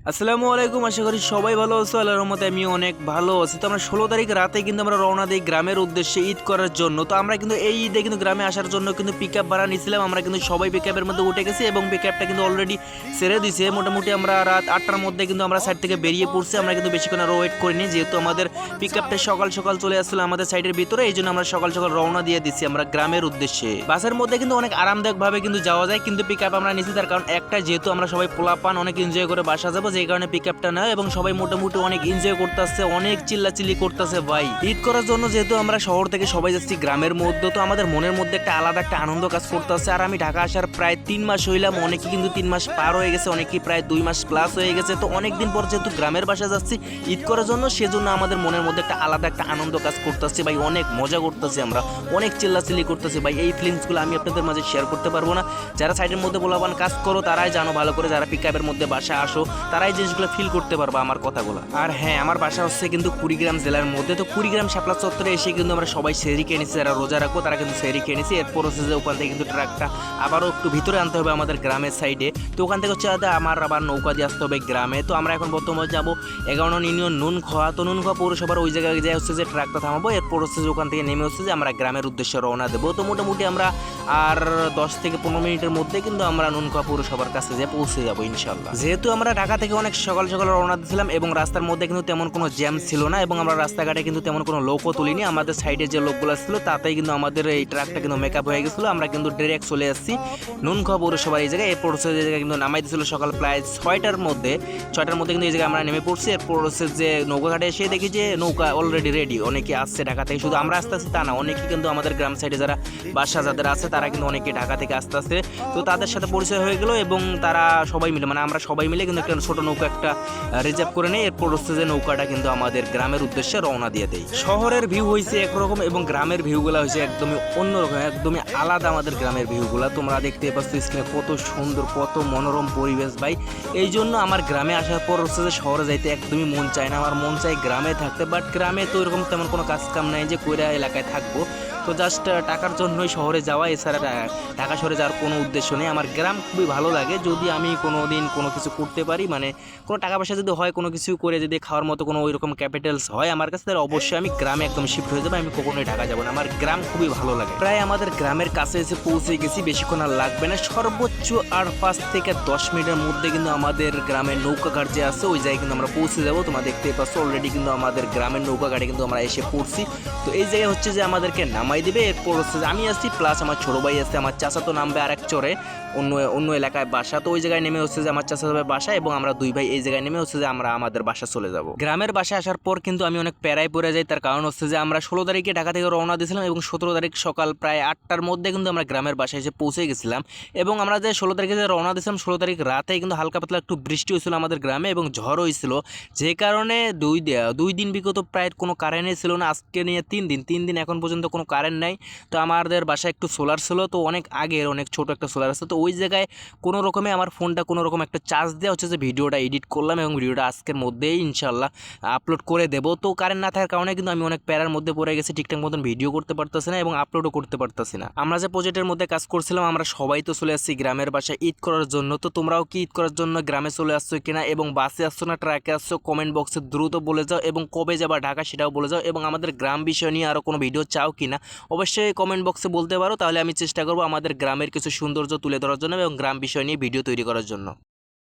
আসসালামু আলাইকুম, আশা করি সবাই ভালো আছো। আল্লাহর রহমতে আমি অনেক ভালো আছি। তো আমরা 16 তারিখ রাতে কিন্তু আমরা রওনা দিই গ্রামের উদ্দেশ্যে ঈদ করার জন্য। তো আমরা কিন্তু এই ঈদে কিন্তু গ্রামে আসার জন্য কিন্তু পিকআপ ভাড়া নিয়েছিলাম। আমরা কিন্তু সবাই পিকআপের মধ্যে উঠে গেছি এবং পিকআপটা কিন্তু অলরেডি ছেড়ে দিছে। মোটামুটি আমরা রাত 8টার মধ্যে কিন্তু আমরা সাইড থেকে বেরিয়ে পড়ছি। আমরা কিন্তু বেশিক্ষণ আর ওয়েট করিনি, যেহেতু আমাদের পিকআপটা সকাল সকাল চলে আসছিল আমাদের সাইডের ভিতরে, এই জন্য আমরা সকাল সকাল রওনা দিয়ে দিচ্ছি আমরা গ্রামের উদ্দেশ্যে। বাসের মধ্যে কিন্তু অনেক আরামদায়ক ভাবে কিন্তু যাওয়া যায়, কিন্তু পিকআপ আমরা নিয়েছি তার কারণ একটা, যেহেতু আমরা সবাই পোলাপান অনেক এনজয় করে বাসা যাবো, যে কারণে পিকআপটা নেয় এবং সবাই মোটামুটি অনেক এনজয় করতেছে, অনেক চিল্লাচিল্লি করতেছে ভাই। ঈদ করার জন্য যেহেতু আমরা শহর থেকে সবাই যাচ্ছি গ্রামের মধ্যে, তো আমাদের মনের মধ্যে একটা আলাদা একটা আনন্দ কাজ করতেছে। আর আমি ঢাকা আসার প্রায় 3 মাস হইলাম, অনেকে কিন্তু 3 মাস পার হয়ে গেছে, অনেকেই প্রায় 2 মাস প্লাস হয়ে গেছে। তো অনেকদিন পর যেহেতু গ্রামের বাসা যাচ্ছি ঈদ করার জন্য, সেজন্য আমাদের মনের মধ্যে একটা আলাদা একটা আনন্দ কাজ করতেছে ভাই। অনেক মজা করতেছি আমরা, অনেক চিল্লাচিল্লি করতেছি ভাই। এই ফিলিংসগুলো আমি আপনাদের মাঝে শেয়ার করতে পারবো না। যারা সাইডের মধ্যে বলাবান কাজ করো তারাই জানো ভালো করে, যারা পিকআপের মধ্যে বাসা আসো তারাই জিনিসগুলো ফিল করতে পারবো আমার কথাগুলো। আর হ্যাঁ, আমার বাসা হচ্ছে কিন্তু কুড়িগ্রাম জেলার মধ্যে। তো কুড়িগ্রাম শাপলা চত্বরে এসে কিন্তু আমরা সবাই সেরি খেয়ে নিচ্ছি, যারা রোজা রাখবো তারা কিন্তু সেরি খেয়ে নিচ্ছি। এরপর হচ্ছে যে ওখান থেকে কিন্তু ট্রাকটা আবারও একটু ভিতরে আনতে হবে আমাদের গ্রামের সাইডে। তো ওখান থেকে হচ্ছে আমার আবার নৌকা দিয়ে আসতে হবে গ্রামে। তো আমরা এখন বর্তমানে যাবো 11 নং ইউনিয়ন নুনখোয়া। তো নুনখোয়া পৌরসভার ওই জায়গায় যাই হচ্ছে যে ট্রাকটা থামাবো। এরপর হচ্ছে যে ওখান থেকে নেমে হচ্ছে যে আমরা গ্রামের উদ্দেশ্যে রওনা দেবো। তো মোটামুটি আমরা আর 10 থেকে 15 মিনিটের মধ্যে কিন্তু আমরা নুনখোয়া পৌরসভার কাছে যে পৌঁছে যাবো ইনশাল্লাহ। যেহেতু আমরা ঢাকা থেকে অনেক সকাল সকাল রওনা দিয়েছিলাম এবং রাস্তার মধ্যে কিন্তু তেমন কোনো জ্যাম ছিল না এবং আমরা রাস্তাঘাটে কিন্তু তেমন কোনো লোকও তুলিনি। আমাদের সাইডে যে লোকগুলো ছিল তাতেই কিন্তু আমাদের এই ট্রাকটা কিন্তু মেকআপ হয়ে গেছিলো। আমরা কিন্তু ডিরেক্ট চলে আসছি নুনখোয়া পৌরসভার এই জায়গায়। এরপর হচ্ছে যে জায়গায় কিন্তু নামাই দিয়েছিল সকাল প্রায় 6টার মধ্যে কিন্তু এই জায়গায় আমরা নেমে পড়ছি। এরপর হচ্ছে যে নৌকাঘাটে এসে দেখি যে নৌকা অলরেডি রেডি, অনেকে আসছে ঢাকা থেকে। শুধু আমরা আসতে আসছি তা না, অনেকে কিন্তু আমাদের গ্রাম সাইডে যারা বাসা যাদের আছে তারা কিন্তু অনেকে ঢাকা থেকে আসতে আসছে। তো তাদের সাথে পরিচয় হয়ে গেল এবং তারা সবাই মিলে, মানে আমরা সবাই মিলে কিন্তু একটা ছোট নৌকা একটা রিজার্ভ করে নেই। এরপর হচ্ছে যে নৌকাটা কিন্তু আমাদের গ্রামের উদ্দেশ্যে রওনা দিয়ে দেয়। শহরের ভিউ হয়েছে একরকম এবং গ্রামের ভিউগুলো হয়েছে একদমই অন্যরকম, একদমই আলাদা আমাদের গ্রামের ভিউগুলো। তোমরা দেখতে পাচ্ছ স্ক্রিনে কত সুন্দর, কত মনোরম পরিবেশ ভাই। এই জন্য আমার গ্রামে আসার পর হচ্ছে যে শহরে যাইতে একদমই মন চায় না, আমার মন চায় গ্রামে থাকতে। বাট গ্রামে তো এরকম তেমন কোনো কাজ কাম নাই যে কইরা এলাকায় থাকবো, তো জাস্ট টাকার জন্যই শহরে যাওয়া, এছাড়া ঢাকা শহরে যাওয়ার কোনো উদ্দেশ্য নেই। আমার গ্রাম খুবই ভালো লাগে, যদি আমি কোনো দিন কোনো কিছু করতে পারি, মানে কোনো টাকা পয়সা যদি হয়, কোনো কিছু করে যদি খাওয়ার মতো কোনো ওইরকম ক্যাপিটালস হয় আমার কাছে, তাহলে অবশ্যই আমি গ্রামে একদম শিফট হয়ে যাবো। আমি কখনোই ঢাকা যাবো না, আমার গ্রাম খুবই ভালো লাগে। প্রায় আমাদের গ্রামের কাছে এসে পৌঁছে গেছি, বেশিক্ষণ আর লাগবে না, সর্বোচ্চ আর 5 থেকে 10 মিনিটের মধ্যে কিন্তু আমাদের গ্রামের নৌকাঘাট যে আছে ওই জায়গায় কিন্তু আমরা পৌঁছে যাবো। তোমরা দেখতে পাচ্ছ অলরেডি কিন্তু আমাদের গ্রামের নৌকাঘাটে কিন্তু আমরা এসে পড়ছি। তো এই জায়গায় হচ্ছে যে আমাদেরকে নামাই দিবে। এরপর হচ্ছে যে আমি আসছি প্লাস আমার ছোটো ভাই আছে, আমার চাচা তো নামবে আরেক চরে, অন্য এলাকায় বাসা। তো ওই জায়গায় নেমে হচ্ছে যে আমার চাচা যাবে বাসা এবং আমরা দুই ভাই এই জায়গায় নেমে হচ্ছে যে আমরা আমাদের বাসা চলে যাব। গ্রামের বাসায় আসার পর কিন্তু আমি অনেক প্যারায় পড়ে যাই, তার কারণ হচ্ছে যে আমরা 16 তারিখে ঢাকা থেকে রওনা দিয়েছিলাম এবং 17 তারিখ সকাল প্রায় 8টার মধ্যে কিন্তু আমরা গ্রামের বাসায় এসে পৌঁছে গেছিলাম। এবং আমরা যে 16 তারিখে যে রওনা দিয়েছিলাম 16 তারিখ রাতে কিন্তু হালকা পাতলা একটু বৃষ্টি হয়েছিল আমাদের গ্রামে এবং ঝড় হয়েছিল, যে কারণে দুই দিন বিগত প্রায় কোনো কারেন্টই ছিল না। আজকে নিয়ে 3 দিন এখন পর্যন্ত কোনো কারেন্ট নাই। তো আমাদের বাসায় একটু সোলার ছিল, তো অনেক আগের অনেক ছোট একটা সোলার আছে। তো ওই জায়গায় কোনো রকমে আমার ফোনটা কোনো রকম একটা চার্জ দেওয়া হচ্ছে যে ভিডিওটা এডিট করলাম এবং ভিডিওটা আজকের মধ্যেই ইনশাল্লাহ আপলোড করে দেবো। তো কারেন্ট না থাকার কারণে কিন্তু আমি অনেক প্যারার মধ্যে পড়ে গেছি, ঠিকঠাক মতন ভিডিও করতে পারতেছি না এবং আপলোডও করতে পারতেছি না। আমরা যে প্রজেক্টের মধ্যে কাজ করছিলাম আমরা সবাই তো চলে আসছি গ্রামের বাসায় ঈদ করার জন্য। তো তোমরাও কি ঈদ করার জন্য গ্রামে চলে আসছো কিনা এবং বাসে আসছো না ট্রাকে আসছো, কমেন্ট বক্সে দ্রুত বলে যাও এবং কবে যাবা ঢাকা সেটাও বলে যাও। এবং আমাদের গ্রাম বিষয় নিয়ে আরও কোনো ভিডিও চাও কিনা অবশ্যই কমেন্ট বক্সে বলতে পারো, তাহলে আমি চেষ্টা করবো আমাদের গ্রামের কিছু সৌন্দর্য তুলে ধরার জন্য এবং গ্রাম বিষয় নিয়ে ভিডিও তৈরি করার জন্য।